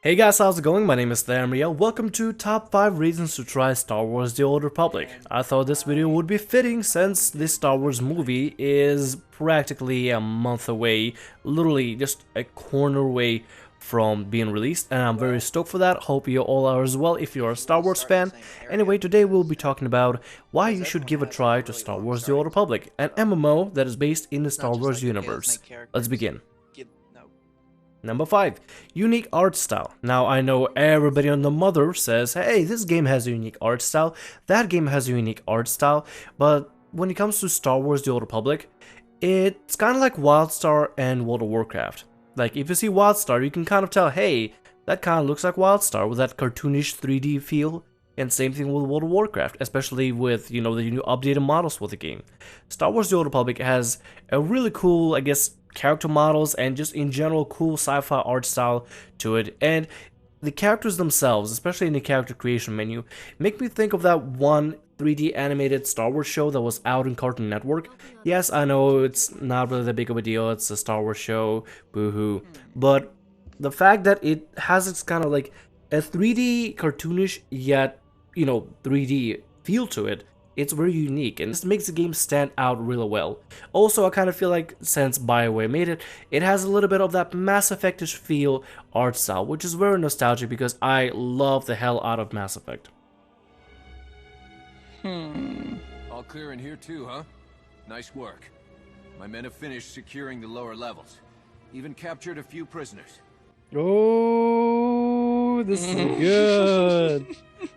Hey guys, how's it going? My name is Thamriel. Welcome to Top 5 Reasons to Try Star Wars The Old Republic. I thought this video would be fitting since this Star Wars movie is practically a month away, literally just a corner away from being released, and I'm very stoked for that. Hope you all are as well if you're a Star Wars fan. Anyway, today we'll be talking about why you should give a try to Star Wars The Old Republic, an MMO that is based in the Star Wars universe. Let's begin. Number 5. Unique art style. Now I know everybody on the mother says, hey, this game has a unique art style, that game has a unique art style, but when it comes to Star Wars The Old Republic, it's kind of like WildStar and World of Warcraft. Like, if you see WildStar, you can kind of tell, hey, that kind of looks like WildStar with that cartoonish 3D feel, and same thing with World of Warcraft, especially with, you know, the new updated models for the game. Star Wars The Old Republic has a really cool, I guess, character models and just in general cool sci-fi art style to it, and the characters themselves, especially in the character creation menu, make me think of that one 3D animated Star Wars show that was out in Cartoon Network. Yes, I know it's not really that big of a deal, it's a Star Wars show, boo-hoo, but the fact that it has its kind of like a 3D cartoonish yet, you know, 3D feel to it, it's very unique and this makes the game stand out really well. Also, I kind of feel like since Bioware made it, it has a little bit of that Mass Effect-ish feel art style, which is very nostalgic because I love the hell out of Mass Effect. All clear in here too, huh? Nice work. My men have finished securing the lower levels. Even captured a few prisoners. Oh, this is good.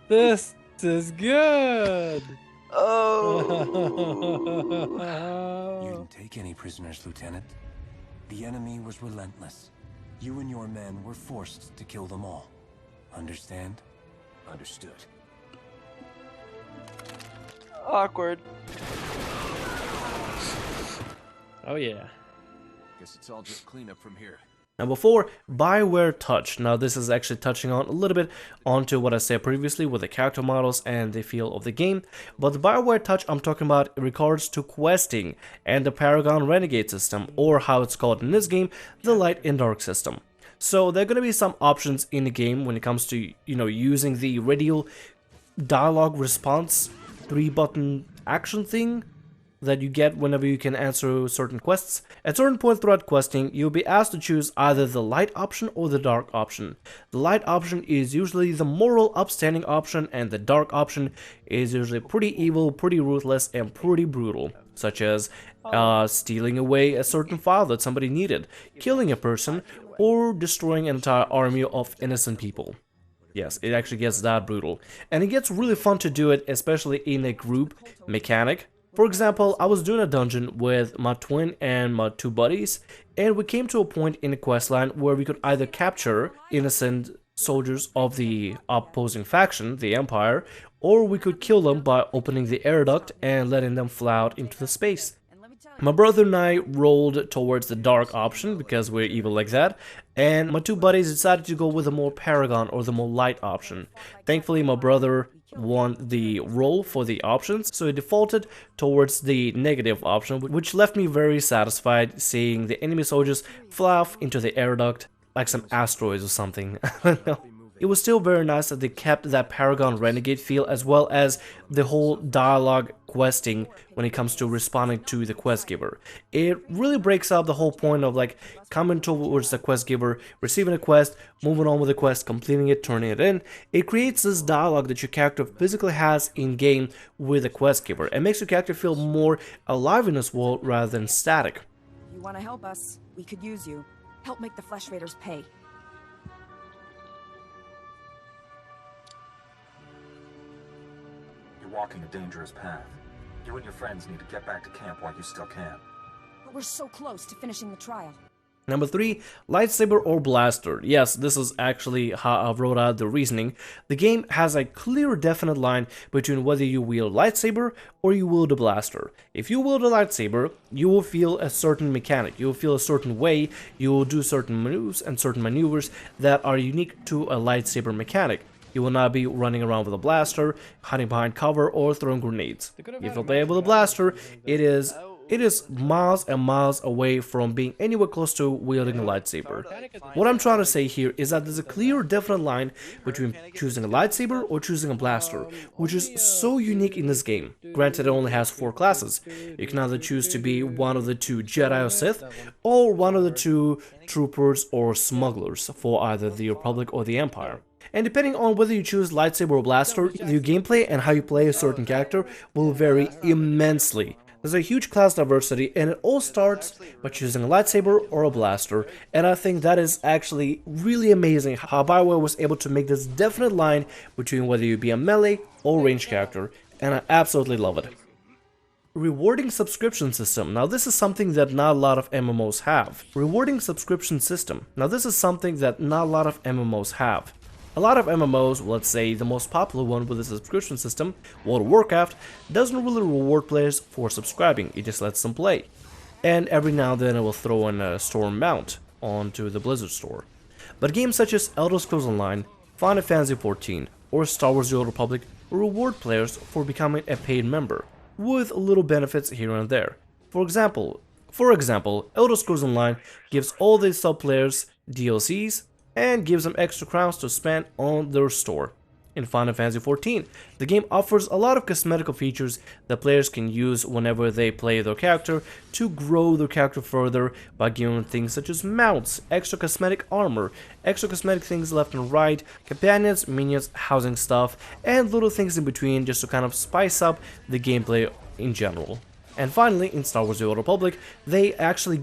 This is good. You didn't take any prisoners, Lieutenant. The enemy was relentless. You and your men were forced to kill them all. Understand? Understood. Awkward. Oh yeah. Guess it's all just cleanup from here. Number 4, Bioware Touch. Now this is actually touching on a little bit onto what I said previously with the character models and the feel of the game, but the Bioware Touch I'm talking about in regards to questing and the Paragon Renegade system, or how it's called in this game, the Light and Dark system. So there are going to be some options in the game when it comes to, you know, using the radio dialogue response 3-button action thing that you get whenever you can answer certain quests. At a certain point throughout questing, you'll be asked to choose either the light option or the dark option. The light option is usually the moral upstanding option, and the dark option is usually pretty evil, pretty ruthless, and pretty brutal, such as stealing away a certain file that somebody needed, killing a person, or destroying an entire army of innocent people. Yes, it actually gets that brutal. And it gets really fun to do it, especially in a group mechanic. For example, I was doing a dungeon with my twin and my 2 buddies, and we came to a point in the questline where we could either capture innocent soldiers of the opposing faction, the Empire, or we could kill them by opening the air duct and letting them fly out into the space. My brother and I rolled towards the dark option because we're evil like that, and my 2 buddies decided to go with the more Paragon or the more light option. Thankfully, my brother won the roll for the options, so he defaulted towards the negative option, which left me very satisfied seeing the enemy soldiers fly off into the air duct like some asteroids or something. I don't know. It was still very nice that they kept that Paragon Renegade feel, as well as the whole dialogue questing when it comes to responding to the quest giver. It really breaks up the whole point of like coming towards the quest giver, receiving a quest, moving on with the quest, completing it, turning it in. It creates this dialogue that your character physically has in game with the quest giver, and makes your character feel more alive in this world rather than static. You want to help us? We could use you. Help make the Flesh Raiders pay. You're walking a dangerous path. You and your friends need to get back to camp while you still can. But we're so close to finishing the trial. Number 3, lightsaber or blaster. Yes, this is actually how I wrote out the reasoning. The game has a clear, definite line between whether you wield lightsaber or you wield a blaster. If you wield a lightsaber, you will feel a certain mechanic, you will feel a certain way, you will do certain moves and certain maneuvers that are unique to a lightsaber mechanic. You will not be running around with a blaster, hiding behind cover, or throwing grenades. If you play with a blaster, it is it is miles and miles away from being anywhere close to wielding a lightsaber. What I'm trying to say here is that there's a clear, definite line between choosing a lightsaber or choosing a blaster, which is so unique in this game. Granted, it only has 4 classes. You can either choose to be one of the 2 Jedi or Sith, or one of the 2 troopers or smugglers for either the Republic or the Empire. And depending on whether you choose lightsaber or blaster, your gameplay and how you play a certain character will vary immensely. There's a huge class diversity, and it all starts by choosing a lightsaber or a blaster, and I think that is actually really amazing how Bioware was able to make this definite line between whether you be a melee or ranged character, and I absolutely love it. Rewarding subscription system. Now this is something that not a lot of MMOs have. Rewarding subscription system. Now this is something that not a lot of MMOs have. A lot of MMOs, let's say the most popular one with a subscription system, World of Warcraft, doesn't really reward players for subscribing, it just lets them play. And every now and then it will throw in a Storm mount onto the Blizzard store. But games such as Elder Scrolls Online, Final Fantasy XIV, or Star Wars The Old Republic reward players for becoming a paid member, with little benefits here and there. For example, Elder Scrolls Online gives all the sub players DLCs, and gives them extra crowns to spend on their store. In Final Fantasy XIV, the game offers a lot of cosmetical features that players can use whenever they play their character to grow their character further by giving them things such as mounts, extra cosmetic armor, extra cosmetic things left and right, companions, minions, housing stuff, and little things in between just to kind of spice up the gameplay in general. And finally, in Star Wars The Old Republic, they actually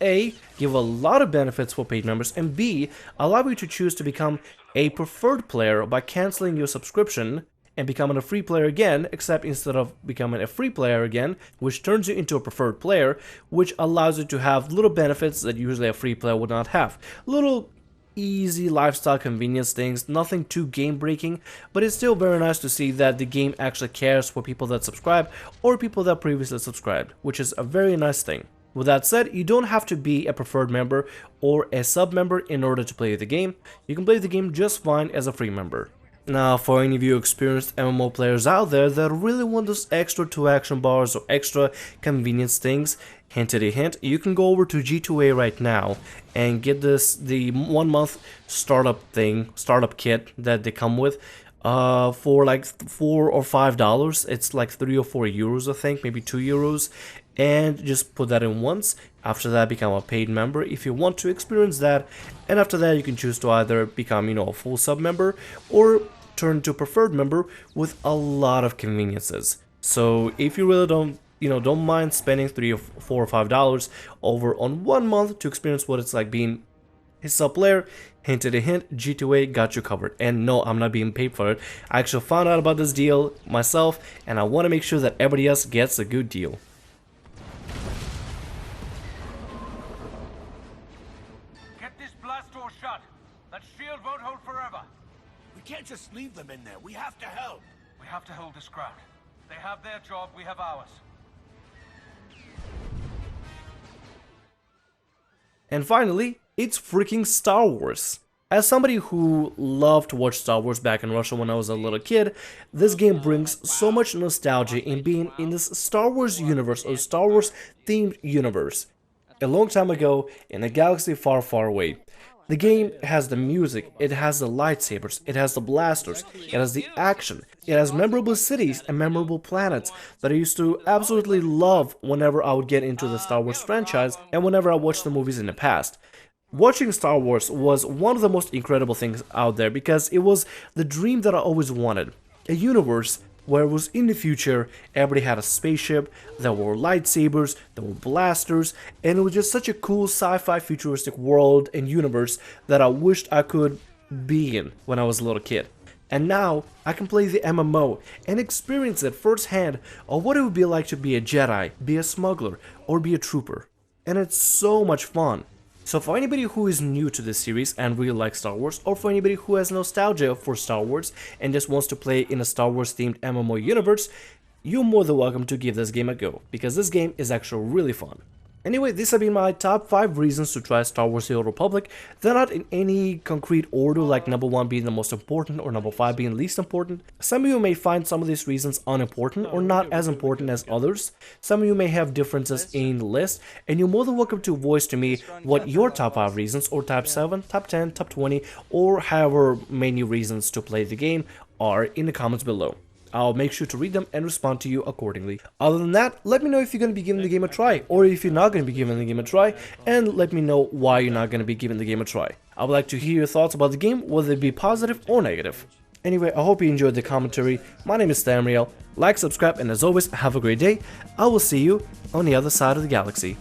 A, give a lot of benefits for paid members, and B, allow you to choose to become a preferred player by canceling your subscription and becoming a free player again, except instead of becoming a free player again, which turns you into a preferred player, which allows you to have little benefits that usually a free player would not have. Little easy lifestyle convenience things, nothing too game breaking, but it's still very nice to see that the game actually cares for people that subscribe or people that previously subscribed, which is a very nice thing. With that said, you don't have to be a preferred member or a sub member in order to play the game. You can play the game just fine as a free member. Now, for any of you experienced MMO players out there that really want those extra 2 action bars or extra convenience things, hintity hint, you can go over to G2A right now and get the 1 month startup kit that they come with for like $4 or $5. It's like 3 or 4 euros, I think, maybe 2 euros. And just put that in once. After that, become a paid member if you want to experience that, and after that you can choose to either become a full sub member or turn to a preferred member with a lot of conveniences. So if you really don't mind spending $3 or $4 or $5 over on 1 month to experience what it's like being a sub player, hint at a hint, G2A got you covered. And no, I'm not being paid for it. I actually found out about this deal myself, and I want to make sure that everybody else gets a good deal. We can't just leave them in there. We have to help. We have to hold this ground. They have their job, we have ours. And finally, it's freaking Star Wars. As somebody who loved to watch Star Wars back in Russia when I was a little kid, this game brings so much nostalgia in being in this Star Wars universe, or Star Wars themed universe. A long time ago, in a galaxy far, far away. The game has the music, it has the lightsabers, it has the blasters, it has the action, it has memorable cities and memorable planets that I used to absolutely love whenever I would get into the Star Wars franchise and whenever I watched the movies in the past. Watching Star Wars was one of the most incredible things out there because it was the dream that I always wanted. A universe where it was in the future, everybody had a spaceship, there were lightsabers, there were blasters, and it was just such a cool sci-fi futuristic world and universe that I wished I could be in when I was a little kid. And now, I can play the MMO and experience it firsthand of what it would be like to be a Jedi, be a smuggler, or be a trooper. And it's so much fun. So for anybody who is new to this series and really likes Star Wars, or for anybody who has nostalgia for Star Wars and just wants to play in a Star Wars themed MMO universe, you're more than welcome to give this game a go, because this game is actually really fun. Anyway, these have been my top 5 reasons to try Star Wars The Old Republic. They're not in any concrete order, like number 1 being the most important or number 5 being least important. Some of you may find some of these reasons unimportant or not as important as others. Some of you may have differences in the list, and you're more than welcome to voice to me what your top 5 reasons, or top 7, top 10, top 20, or however many reasons to play the game are in the comments below. I'll make sure to read them and respond to you accordingly. Other than that, let me know if you're going to be giving the game a try, or if you're not going to be giving the game a try, and let me know why you're not going to be giving the game a try. I would like to hear your thoughts about the game, whether it be positive or negative. Anyway, I hope you enjoyed the commentary. My name is Samuel. Like, subscribe, and as always, have a great day. I will see you on the other side of the galaxy.